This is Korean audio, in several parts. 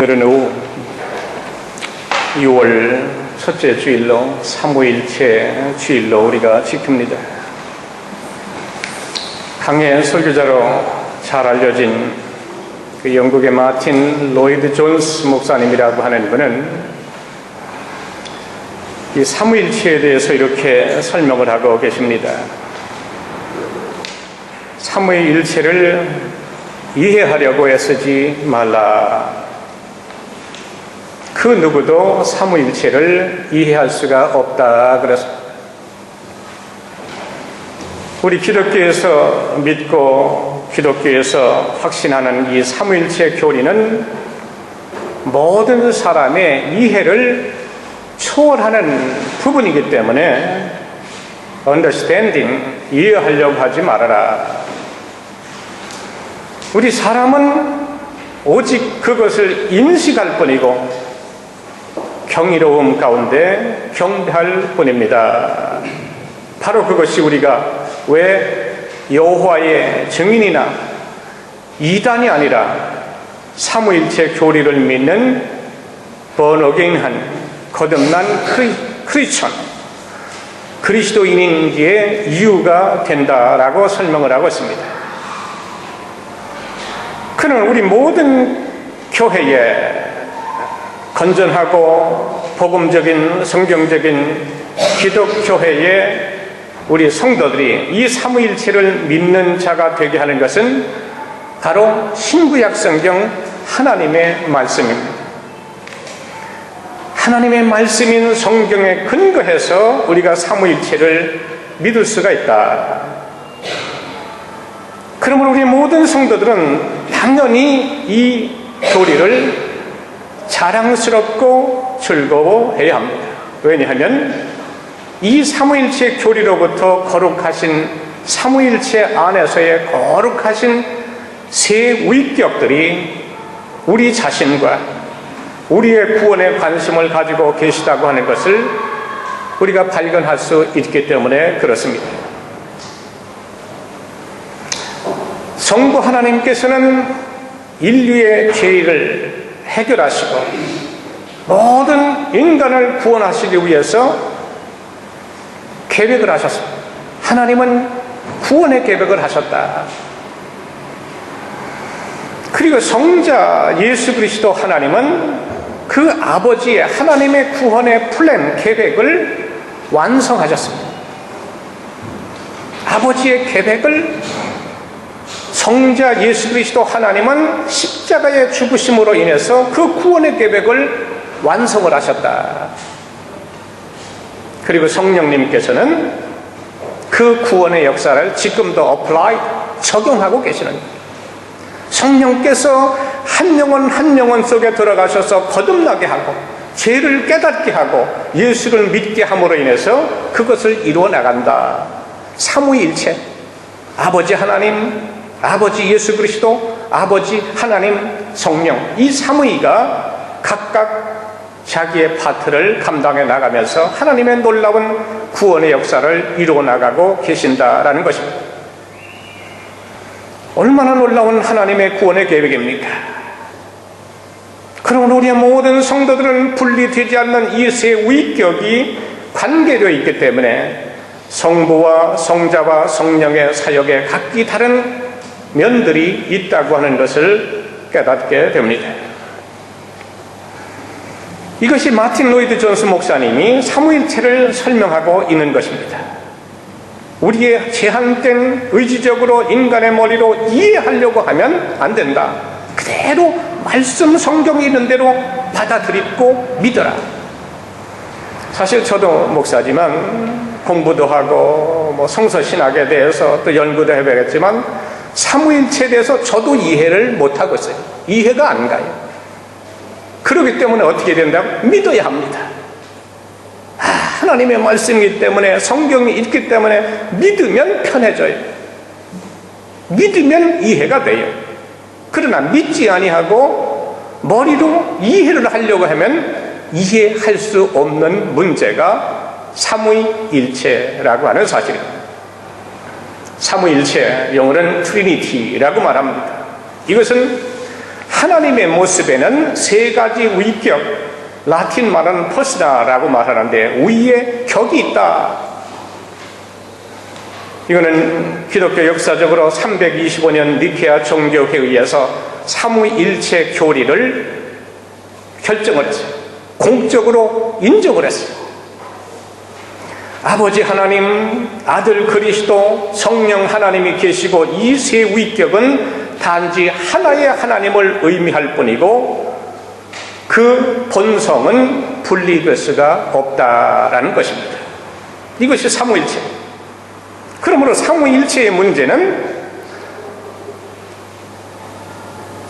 오늘은 오후 6월 첫째 주일로 삼위일체 주일로 우리가 지킵니다. 강해 설교자로 잘 알려진 그 영국의 마틴 로이드 존스 목사님이라고 하는 분은 이 삼위일체에 대해서 이렇게 설명을 하고 계십니다. 삼위일체를 이해하려고 애쓰지 말라. 그 누구도 삼위일체를 이해할 수가 없다 그랬습니다. 우리 기독교에서 믿고 기독교에서 확신하는 이 삼위일체 교리는 모든 사람의 이해를 초월하는 부분이기 때문에 understanding, 이해하려고 하지 말아라. 우리 사람은 오직 그것을 인식할 뿐이고 경이로움 가운데 경배할 뿐입니다. 바로 그것이 우리가 왜 여호와의 증인이나 이단이 아니라 삼위일체 교리를 믿는 번어게인한 거듭난 크리스천 그리스도인인지의 이유가 된다라고 설명을 하고 있습니다. 그는 우리 모든 교회에 건전하고 복음적인 성경적인 기독교회에 우리 성도들이 이 삼위일체를 믿는 자가 되게 하는 것은 바로 신구약 성경 하나님의 말씀입니다. 하나님의 말씀인 성경에 근거해서 우리가 삼위일체를 믿을 수가 있다. 그러므로 우리 모든 성도들은 당연히 이 교리를 자랑스럽고 즐거워해야 합니다. 왜냐하면 이 삼위일체 교리로부터 거룩하신 삼위일체 안에서의 거룩하신 세 위격들이 우리 자신과 우리의 구원에 관심을 가지고 계시다고 하는 것을 우리가 발견할 수 있기 때문에 그렇습니다. 성부 하나님께서는 인류의 죄를 해결하시고 모든 인간을 구원하시기 위해서 계획을 하셨습니다. 하나님은 구원의 계획을 하셨다. 그리고 성자 예수 그리스도 하나님은 그 아버지의 하나님의 구원의 플랜, 계획을 완성하셨습니다. 아버지의 계획을 성자 예수 그리스도 하나님은 십자가의 죽으심으로 인해서 그 구원의 계획을 완성을 하셨다. 그리고 성령님께서는 그 구원의 역사를 지금도 적용하고 계시는 거예요. 성령께서 한 영혼 한 영혼 속에 들어가셔서 거듭나게 하고 죄를 깨닫게 하고 예수를 믿게 함으로 인해서 그것을 이루어 나간다. 삼위일체, 아버지 하나님, 아버지 예수 그리스도, 아버지 하나님, 성령, 이 삼위가 각각 자기의 파트를 감당해 나가면서 하나님의 놀라운 구원의 역사를 이루어 나가고 계신다라는 것입니다. 얼마나 놀라운 하나님의 구원의 계획입니까? 그러므로 우리의 모든 성도들은 분리되지 않는 이 세 위격이 관계되어 있기 때문에 성부와 성자와 성령의 사역에 각기 다른 면들이 있다고 하는 것을 깨닫게 됩니다. 이것이 마틴 로이드 존스 목사님이 삼위일체를 설명하고 있는 것입니다. 우리의 제한된 의지적으로 인간의 머리로 이해하려고 하면 안 된다. 그대로 말씀 성경이 있는 대로 받아들이고 믿어라. 사실 저도 목사지만 공부도 하고 성서신학에 대해서 또 연구도 해보겠지만 삼위일체에 대해서 저도 이해를 못하고 있어요. 이해가 안 가요. 그렇기 때문에 어떻게 된다고? 믿어야 합니다. 하나님의 말씀이기 때문에, 성경이 있기 때문에 믿으면 편해져요. 믿으면 이해가 돼요. 그러나 믿지 아니하고 머리로 이해를 하려고 하면 이해할 수 없는 문제가 삼위일체라고 하는 사실입니다. 삼위일체, 영어는 트리니티라고 말합니다. 이것은 하나님의 모습에는 세 가지 위격, 라틴 말은 퍼스나라고 말하는데 위에 격이 있다. 이거는 기독교 역사적으로 325년 니케아 종교회의에 의해서 삼위일체 교리를 결정을 했어요. 공적으로 인정을 했어요. 아버지 하나님, 아들 그리스도, 성령 하나님이 계시고 이 세 위격은 단지 하나의 하나님을 의미할 뿐이고 그 본성은 분리될 수가 없다라는 것입니다. 이것이 삼위일체. 그러므로 삼위일체의 문제는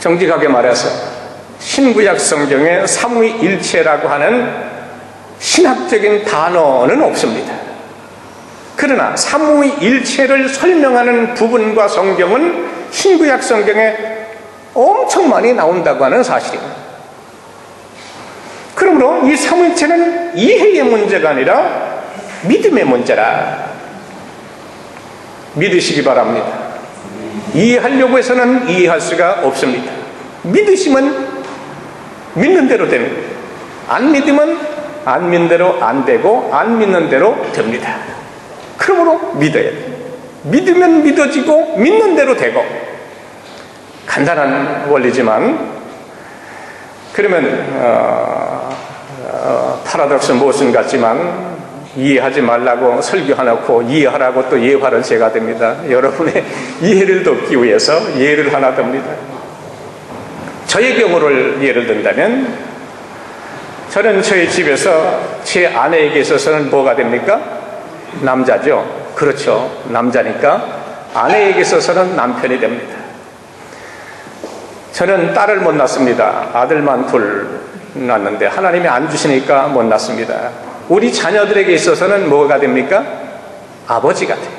정직하게 말해서 신구약 성경에 삼위일체라고 하는 신학적인 단어는 없습니다. 그러나 삼위일체를 설명하는 부분과 성경은 신구약 성경에 엄청 많이 나온다고 하는 사실입니다. 그러므로 이 삼위일체는 이해의 문제가 아니라 믿음의 문제라 믿으시기 바랍니다. 이해하려고 해서는 이해할 수가 없습니다. 믿으시면 믿는 대로 됩니다. 안 믿으면 안 믿는 대로 안 되고 안 믿는 대로 됩니다. 그러므로 믿어야 돼요. 믿으면 믿어지고 믿는 대로 되고 간단한 원리지만 그러면 파라독스 모순 같지만 이해하지 말라고 설교해놓고 이해하라고 또 예화를 제가 됩니다. 여러분의 이해를 돕기 위해서 예를 하나 듭니다. 저의 경우를 예를 든다면 저는 저희 집에서 제 아내에게 있어서는 뭐가 됩니까? 남자죠. 그렇죠. 남자니까 아내에게 있어서는 남편이 됩니다. 저는 딸을 못 낳습니다. 아들만 둘 낳는데 하나님이 안 주시니까 못 낳습니다. 우리 자녀들에게 있어서는 뭐가 됩니까? 아버지가 돼요.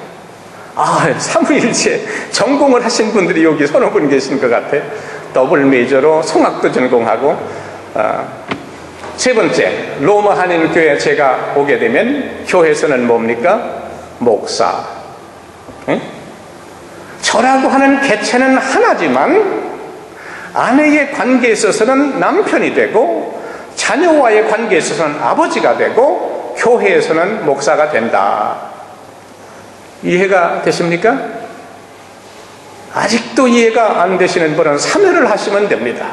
삼위일체 전공을 하신 분들이 여기 서너 분 계신 것 같아요. 더블 메이저로 성악도 전공하고 세 번째, 로마 한인교회 제가 오게 되면 교회에서는 뭡니까? 목사. 응? 저라고 하는 개체는 하나지만 아내의 관계에 있어서는 남편이 되고 자녀와의 관계에 있어서는 아버지가 되고 교회에서는 목사가 된다. 이해가 되십니까? 아직도 이해가 안 되시는 분은 참여를 하시면 됩니다.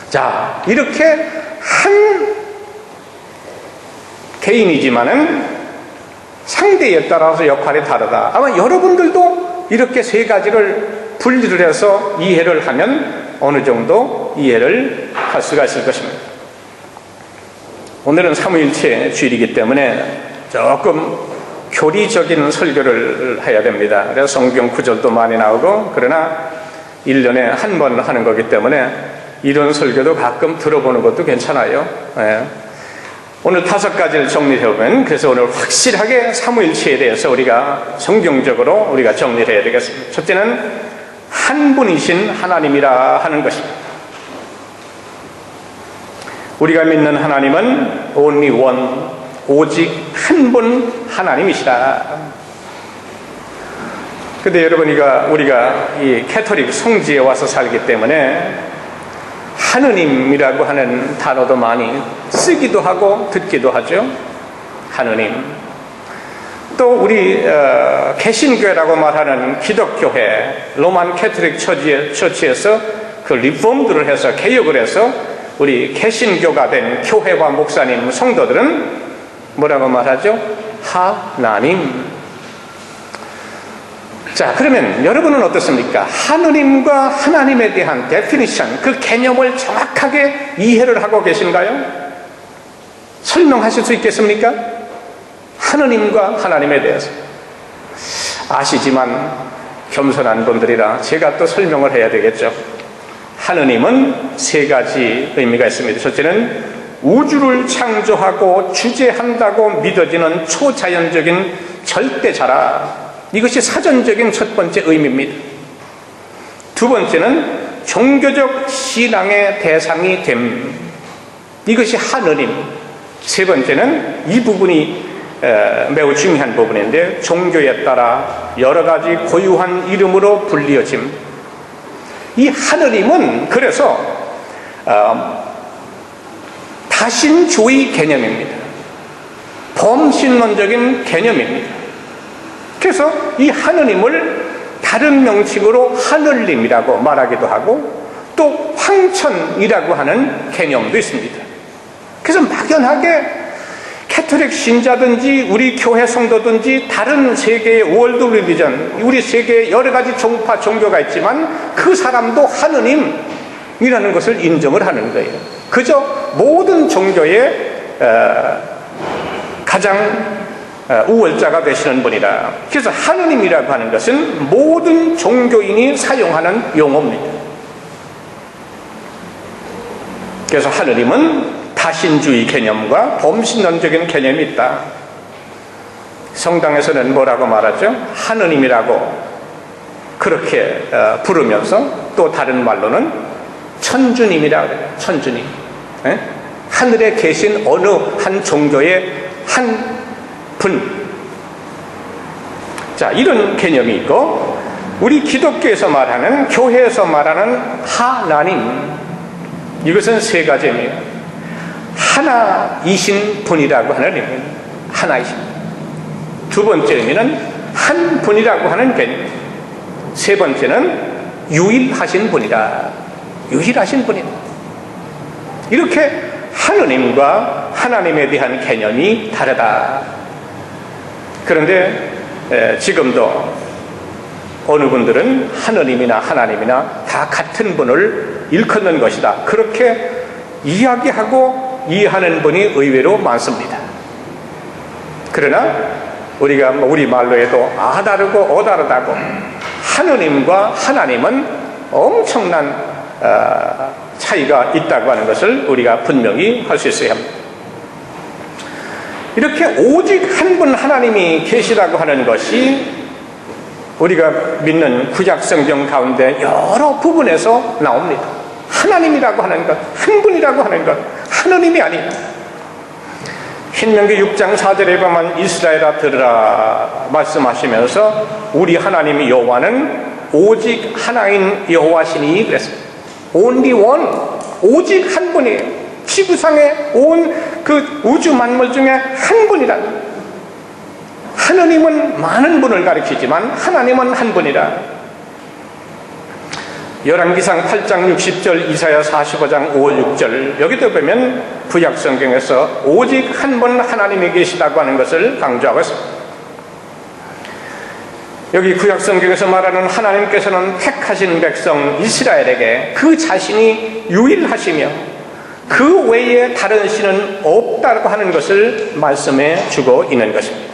자, 이렇게 한 개인이지만은 상대에 따라서 역할이 다르다. 아마 여러분들도 이렇게 세 가지를 분리를 해서 이해를 하면 어느 정도 이해를 할 수가 있을 것입니다. 오늘은 삼위일체 주일이기 때문에 조금 교리적인 설교를 해야 됩니다. 그래서 성경 구절도 많이 나오고 그러나 1년에 한 번 하는 거기 때문에 이런 설교도 가끔 들어보는 것도 괜찮아요. 예. 오늘 5가지를 정리해보면 그래서 오늘 확실하게 삼위일체에 대해서 우리가 성경적으로 우리가 정리를 해야 되겠습니다. 첫째는 한 분이신 하나님이라 하는 것입니다. 우리가 믿는 하나님은 only one, 오직 한 분 하나님이시라. 근데 여러분, 우리가 이 캐토릭 성지에 와서 살기 때문에 하느님이라고 하는 단어도 많이 쓰기도 하고 듣기도 하죠. 하느님. 또 우리 개신교회라고 말하는 기독교회, 로만 캐토릭 처치에서 그 리폼들을 해서 개혁을 해서 우리 개신교가 된 교회와 목사님, 성도들은 뭐라고 말하죠? 하나님. 자, 그러면 여러분은 어떻습니까? 하느님과 하나님에 대한 데피니션, 그 개념을 정확하게 이해를 하고 계신가요? 설명하실 수 있겠습니까? 하느님과 하나님에 대해서 아시지만 겸손한 분들이라 제가 또 설명을 해야 되겠죠. 하느님은 세 가지 의미가 있습니다. 첫째는 우주를 창조하고 주재한다고 믿어지는 초자연적인 절대자라. 이것이 사전적인 첫 번째 의미입니다. 두 번째는 종교적 신앙의 대상이 됨. 이것이 하느님. 세 번째는 이 부분이 매우 중요한 부분인데 종교에 따라 여러 가지 고유한 이름으로 불리어짐. 이 하느님은 그래서 다신주의 개념입니다. 범신론적인 개념입니다. 그래서 이 하느님을 다른 명칭으로 하늘님이라고 말하기도 하고 또 황천이라고 하는 개념도 있습니다. 그래서 막연하게 캐톨릭 신자든지 우리 교회 성도든지 다른 세계의 월드 리리전, 우리 세계에 여러 가지 종파 종교가 있지만 그 사람도 하느님이라는 것을 인정을 하는 거예요. 그저 모든 종교의 가장 우월자가 되시는 분이다. 그래서 하느님이라고 하는 것은 모든 종교인이 사용하는 용어입니다. 그래서 하느님은 다신주의 개념과 범신론적인 개념이 있다. 성당에서는 뭐라고 말하죠? 하느님이라고 그렇게 부르면서 또 다른 말로는 천주님이라고 그래요. 천주님. 하늘에 계신 어느 한 종교의 한 분. 자, 이런 개념이 있고 우리 기독교에서 말하는, 교회에서 말하는 하나님, 이것은 세 가지입니다. 하나이신 분이라고 하는 의미입니다. 하나이신. 두 번째 의미는 한 분이라고 하는 개념. 세 번째는 유일하신 분이다. 유일하신 분이다. 이렇게 하느님과 하나님에 대한 개념이 다르다. 그런데 지금도 어느 분들은 하느님이나 하나님이나 다 같은 분을 일컫는 것이다. 그렇게 이야기하고 이해하는 분이 의외로 많습니다. 그러나 우리가 우리 말로 해도 아다르고 어다르다고 하느님과 하나님은 엄청난 차이가 있다고 하는 것을 우리가 분명히 할 수 있어야 합니다. 이렇게 오직 한 분 하나님이 계시다고 하는 것이 우리가 믿는 구약성경 가운데 여러 부분에서 나옵니다. 하나님이라고 하는 것, 한 분이라고 하는 것, 하느님이 아니다. 신명기 6장 4절에 보면 이스라엘아 들으라 말씀하시면서 우리 하나님 여호와는 오직 하나인 여호와시니 그랬습니다. Only one, 오직 한 분이에요. 지구상의 온 그 우주 만물 중에 한 분이다. 하느님은 많은 분을 가리키지만 하나님은 한 분이다. 열왕기상 8장 60절, 이사야 45장 5, 6절 여기도 보면 구약성경에서 오직 한 분 하나님이 계시다고 하는 것을 강조하고 있습니다. 여기 구약성경에서 말하는 하나님께서는 택하신 백성 이스라엘에게 그 자신이 유일하시며 그 외에 다른 신은 없다고 하는 것을 말씀해 주고 있는 것입니다.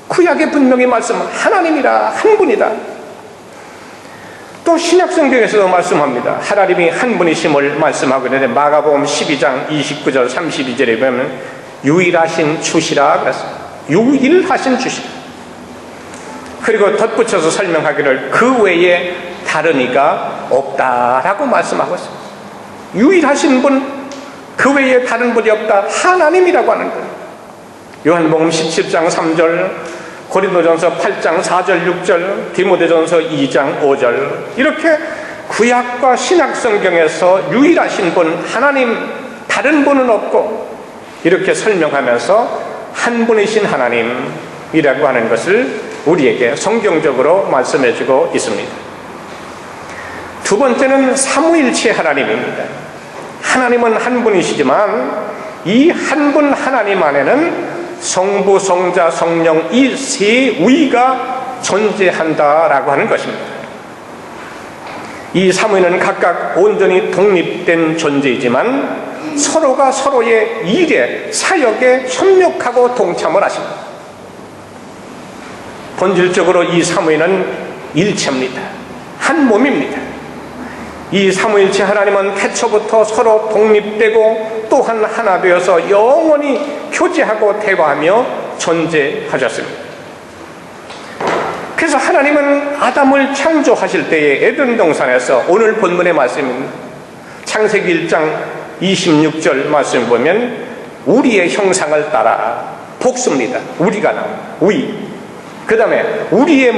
구약에 분명히 말씀은 하나님이라, 한 분이다. 또 신약성경에서도 말씀합니다. 하나님이 한 분이심을 말씀하고 있는데 마가복음 12장 29절 32절에 보면 유일하신 주시라 그랬습니다. 유일하신 주시라. 그리고 덧붙여서 설명하기를 그 외에 다른 이가 없다라고 말씀하고 있습니다. 유일하신 분, 그 외에 다른 분이 없다. 하나님이라고 하는 거예요. 요한복음 17장 3절, 고린도전서 8장 4절 6절, 디모데전서 2장 5절 이렇게 구약과 신약성경에서 유일하신 분, 하나님, 다른 분은 없고 이렇게 설명하면서 한 분이신 하나님이라고 하는 것을 우리에게 성경적으로 말씀해주고 있습니다. 두 번째는 삼위일체 하나님입니다. 하나님은 한 분이시지만 이 한 분 하나님 안에는 성부, 성자, 성령 이 세 위가 존재한다라고 하는 것입니다. 이 삼위는 각각 온전히 독립된 존재이지만 서로가 서로의 일에, 사역에 협력하고 동참을 하십니다. 본질적으로 이 삼위는 일체입니다. 한 몸입니다. 이 삼위일체 하나님은 태초부터 서로 독립되고 또한 하나 되어서 영원히 교제하고 대화하며 존재하셨습니다. 그래서 하나님은 아담을 창조하실 때에 에덴 동산에서 오늘 본문의 말씀입니다. 창세기 1장 26절 말씀 보면 우리의 형상을 따라 복수입니다. 우리가 나옵니다. 그 다음에 우리의